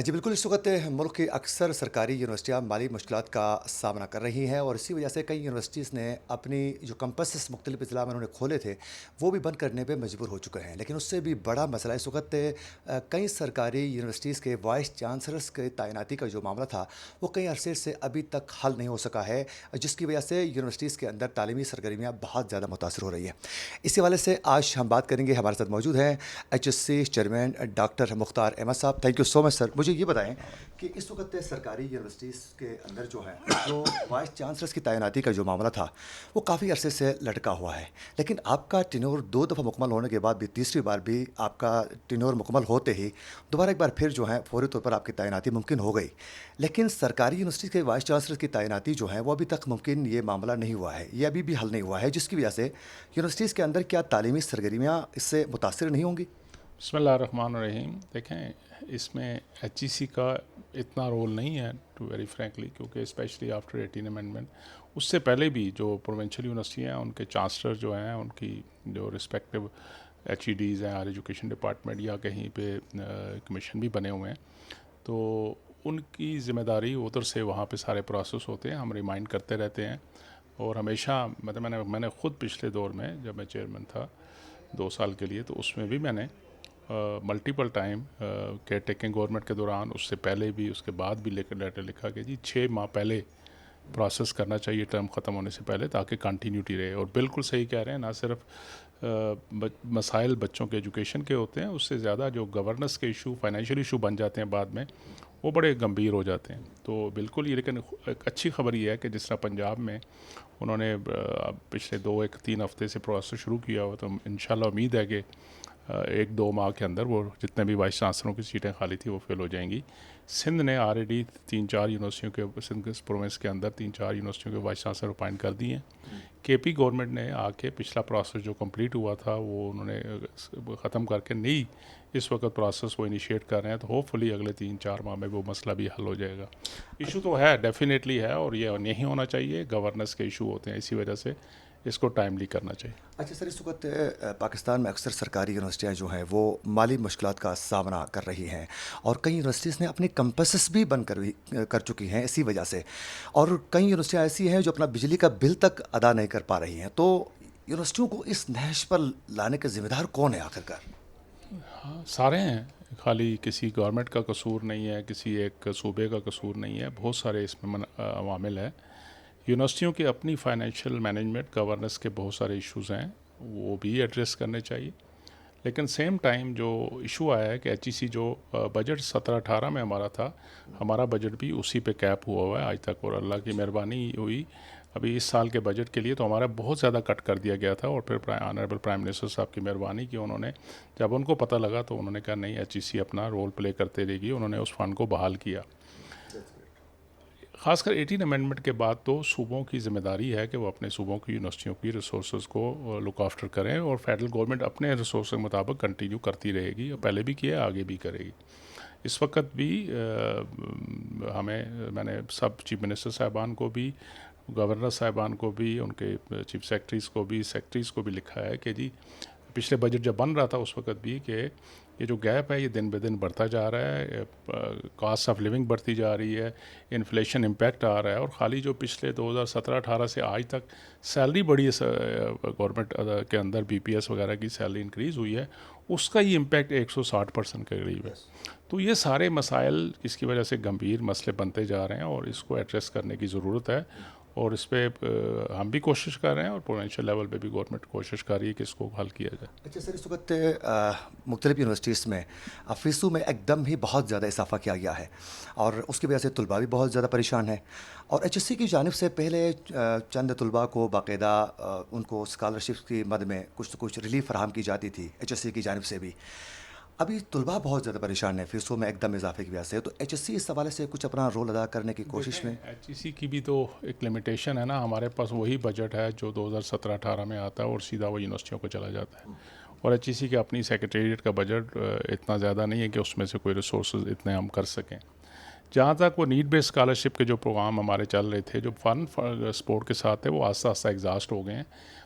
جی بالکل، اس وقت ملک کی اکثر سرکاری یونیورسٹیاں مالی مشکلات کا سامنا کر رہی ہیں، اور اسی وجہ سے کئی یونیورسٹیز نے اپنی جو کمپسز مختلف اضلاع میں انہوں نے کھولے تھے وہ بھی بند کرنے پہ مجبور ہو چکے ہیں۔ لیکن اس سے بھی بڑا مسئلہ اس وقت کئی سرکاری یونیورسٹیز کے وائس چانسلرس کے تعیناتی کا جو معاملہ تھا وہ کئی عرصے سے ابھی تک حل نہیں ہو سکا ہے، جس کی وجہ سے یونیورسٹیز کے اندر تعلیمی سرگرمیاں بہت زیادہ متاثر ہو رہی ہیں۔ اسی حوالے سے آج ہم بات کریں گے، ہمارے ساتھ موجود ہیں H S C chairman doctor Mukhtar Ahmad صاحب۔ Thank you so much sir. مجھے یہ بتائیں کہ اس وقت سرکاری یونیورسٹیز کے اندر جو وائس چانسلرس کی تعیناتی کا جو معاملہ تھا وہ کافی عرصے سے لٹکا ہوا ہے، لیکن آپ کا ٹینور 2 دفعہ مکمل ہونے کے بعد بھی تیسری بار بھی آپ کا ٹینور مکمل ہوتے ہی دوبارہ ایک بار پھر جو ہے فوری طور پر آپ کی تعیناتی ممکن ہو گئی، لیکن سرکاری یونیورسٹیز کے وائس چانسلر کی تعیناتی جو ہے وہ ابھی تک ممکن یہ معاملہ نہیں ہوا ہے، یہ ابھی بھی حل نہیں ہوا ہے، جس کی وجہ سے یونیورسٹیز کے اندر کیا تعلیمی سرگرمیاں اس سے متاثر نہیں ہوں گی؟ بسم اللہ الرحمن الرحیم۔ دیکھیں، اس میں ایچ ای سی کا اتنا رول نہیں ہے ٹو ویری فرینکلی، کیونکہ اسپیشلی آفٹر 18 امینڈمنٹ اس سے پہلے بھی جو پروونشل یونیورسٹی ہیں ان کے چانسلر جو ہیں، ان کی جو رسپیکٹو ایچ ای ڈیز ہیں، ہائر ایجوکیشن ڈپارٹمنٹ یا کہیں پہ کمیشن بھی بنے ہوئے ہیں، تو ان کی ذمہ داری ادھر سے وہاں پہ سارے پروسیس ہوتے ہیں، ہم ریمائنڈ کرتے رہتے ہیں۔ اور ہمیشہ مطلب میں نے خود پچھلے دور میں جب میں چیئرمین تھا 2 سال کے لیے، تو اس میں بھی میں نے multiple time care taking government کے دوران، اس سے پہلے بھی، اس کے بعد بھی لیٹر لکھا کہ جی 6 ماہ پہلے پروسیس کرنا چاہیے ٹرم ختم ہونے سے پہلے، تاکہ کنٹینیوٹی رہے۔ اور بالکل صحیح کہہ رہے ہیں، نہ صرف مسائل بچوں کے ایجوکیشن کے ہوتے ہیں، اس سے زیادہ جو گورننس کے ایشو، فائنینشیل ایشو بن جاتے ہیں بعد میں، وہ بڑے گمبھیر ہو جاتے ہیں۔ تو بالکل یہ، لیکن ایک اچھی خبر یہ ہے کہ جس طرح پنجاب میں انہوں نے پچھلے 2-3 ہفتے سے پروسیس شروع کیا ہوا، تو انشاءاللہ امید ہے کہ 1-2 ماہ کے اندر وہ جتنے بھی وائس چانسلروں کی سیٹیں خالی تھی وہ فل ہو جائیں گی۔ سندھ نے آلریڈی 3-4 یونیورسٹیوں کے، سندھ کے پروونس کے اندر 3-4 یونیورسٹیوں کے وائس چانسلر اپائنٹ کر دیے ہیں۔ کے پی گورنمنٹ نے آ کے پچھلا پروسیس جو کمپلیٹ ہوا تھا وہ انہوں نے ختم کر کے نئی اس وقت پروسیس وہ انیشیٹ کر رہے ہیں، تو ہوپ فلی اگلے 3-4 ماہ میں وہ مسئلہ بھی حل ہو جائے گا۔ ایشو تو ہے، ڈیفینیٹلی ہے، اور یہ نہیں ہونا چاہیے، گورننس کے ایشو ہوتے ہیں، اسی وجہ سے اس کو ٹائملی کرنا چاہیے۔ اچھا سر، اس وقت پاکستان میں اکثر سرکاری یونیورسٹیاں جو ہیں وہ مالی مشکلات کا سامنا کر رہی ہیں، اور کئی یونیورسٹیز نے اپنی کمپسز بھی بند کر چکی ہیں اسی وجہ سے، اور کئی یونیورسٹیاں ایسی ہیں جو اپنا بجلی کا بل تک ادا نہیں کر پا رہی ہیں۔ تو یونیورسٹیوں کو اس نہج پر لانے کے ذمہ دار کون ہے آخر کار؟ ہاں، سارے ہیں، خالی کسی گورنمنٹ کا قصور نہیں ہے، کسی ایک صوبے کا قصور نہیں ہے، بہت سارے اس میں عوامل ہیں۔ یونیورسٹیوں کی اپنی فائنینشیل مینجمنٹ، گورننس کے بہت سارے ایشوز ہیں، وہ بھی ایڈریس کرنے چاہیے۔ لیکن سیم ٹائم جو ایشو آیا ہے کہ ایچ ای سی جو بجٹ 17-18 میں ہمارا تھا، ہمارا بجٹ بھی اسی پہ کیپ ہوا ہے آج تک، اور اللہ کی مہربانی ہوئی ابھی اس سال کے بجٹ کے لیے تو ہمارا بہت زیادہ کٹ کر دیا گیا تھا، اور پھر آنریبل پرائم منسٹر صاحب کی مہربانی کی، انہوں نے جب ان کو پتہ لگا تو انہوں نے کہا نہیں، ایچ ای سی اپنا رول پلے کرتے رہے گی، انہوں نے اس فنڈ کو بحال کیا۔ خاص کر 18 امینڈمنٹ کے بعد تو صوبوں کی ذمہ داری ہے کہ وہ اپنے صوبوں کی یونیورسٹیوں کی ریسورسز کو لک آفٹر کریں، اور فیڈرل گورنمنٹ اپنے ریسورس کے مطابق کنٹینیو کرتی رہے گی، پہلے بھی کیا، آگے بھی کرے گی۔ اس وقت بھی میں نے سب چیف منسٹر صاحبان کو بھی، گورنر صاحبان کو بھی، ان کے چیف سیکرٹریز کو بھی، سیکرٹریز کو بھی لکھا ہے کہ جی پچھلے بجٹ جب بن رہا تھا اس وقت بھی، کہ یہ جو گیپ ہے یہ دن بہ دن بڑھتا جا رہا ہے، کاسٹ آف لیونگ بڑھتی جا رہی ہے، انفلیشن امپیکٹ آ رہا ہے، اور خالی جو پچھلے 2017-18 سے آج تک سیلری بڑھی ہے گورنمنٹ کے اندر، بی پی ایس وغیرہ کی سیلری انکریز ہوئی ہے، اس کا یہ امپیکٹ 160% کے قریب ہے۔ تو یہ سارے مسائل اس کی وجہ سے گمبھیر مسئلے بنتے جا رہے ہیں، اور اس کو ایڈریس کرنے کی ضرورت ہے، اور اس پہ ہم بھی کوشش کر رہے ہیں، اور پروونشل لیول پہ بھی گورنمنٹ کوشش کر رہی ہے کہ اس کو حل کیا جائے۔ اچھا سر، اس وقت مختلف یونیورسٹیز میں فیسوں میں ایک دم ہی بہت زیادہ اضافہ کیا گیا ہے، اور اس کی وجہ سے طلباء بھی بہت زیادہ پریشان ہیں، اور ایچ ایس سی کی جانب سے پہلے چند طلباء کو باقاعدہ ان کو اسکالرشپ کی مد میں کچھ نہ کچھ ریلیف فراہم کی جاتی تھی ایچ ایس سی کی جانب سے بھی۔ ابھی طلباء بہت زیادہ پریشان ہیں فیسوں میں ایک دم اضافے کی وجہ سے، تو ایچ ایس سی اس حوالے سے کچھ اپنا رول ادا کرنے کی کوشش دیکھیں، میں؟ ایچ ای سی کی بھی تو ایک لمیٹیشن ہے نا، ہمارے پاس وہی بجٹ ہے جو 2017-18 میں آتا ہے، اور سیدھا وہ یونیورسٹیوں کو چلا جاتا ہے، اور ایچ ای سی کے اپنی سیکریٹریٹ کا بجٹ اتنا زیادہ نہیں ہے کہ اس میں سے کوئی ریسورسز اتنے ہم کر سکیں۔ جہاں تک وہ نیڈ بیس اسکالرشپ کے جو پروگرام ہمارے چل رہے تھے، جو فن سپورٹ کے ساتھ تھے، وہ آہستہ آہستہ ایگزاسٹ ہو گئے ہیں۔